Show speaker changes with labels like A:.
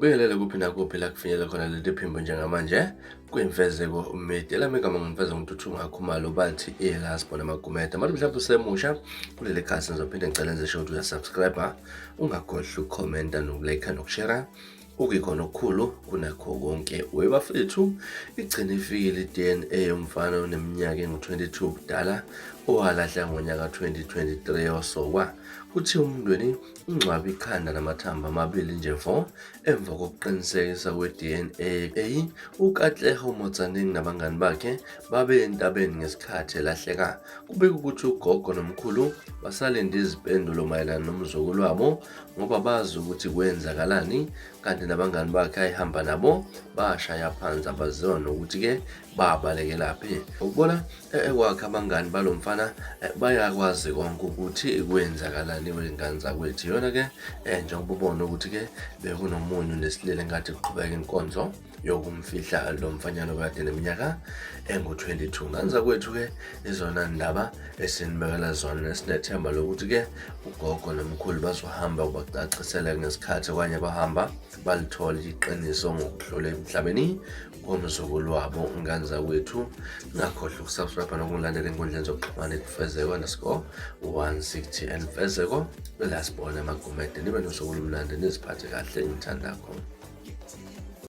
A: Ngibingelele kuphi nakuphi la kufinyelela khona leli phimbo njengamanje kuyimfezeko media lami igama ngimfeza Ngintuthu Khumalo bathi elasibona magumede manje mhlawumbe usemusha kuleli khasi ngizophinde ngicela enze sure ukuthi uyasubscribe ungakhohlwa ukukhomenta nokulike nokushare ukuyikhona okukhulu kunakho konke webafethu igcina ifikile i-DNA yomfana oneminyaka engu-22 budala owalahla ngonyaka 2023 osokwa kuthiwa umndweni ungcwaba ikhanda namathambo amabili nje vo emva kokuqinisekisa kwe-DNA uKatleho Motsaneng nabangani bakhe babe entabeni ngesikhathi elahleka kubeka ukuthi ugogo nomkhulu basalinde izipendulo mayelana nomzukulu wabo ngoba bazi ukuthi kwenzakalani kanti nabangani bakhe ayihamba nabo bashaya phansi abaziwa nokuthi-ke babalekelaphi ukubona kwakhe abangani balo mfana bayakwazi konke ukuthi kwenzakalani kwey'ngane zakwethu yona-ke njengoba ubona ukuthi-ke bekunomunye nesilele ngathi kuqhubeka inkonzo yokumfihla lo mfanyana okade neminyaka engu-22 ngane zakwethu-ke izona ndaba esinibekela zona nesinethemba lokuthi-ke ugogo nomkhulu bazohamba bacacisele ngesikhathi kwanye bahamba balithole iqiniso ngokuhlole emhlabeni komzukulu wabo ngane zakwethu ngakhohlwa ukusubscribe nokungilandela enkundleni zokuxhumana @Fezeko_160 and Fezeko belasibona magumede nibe nosuku olumnandi niziphathe kahle ngithanda khona.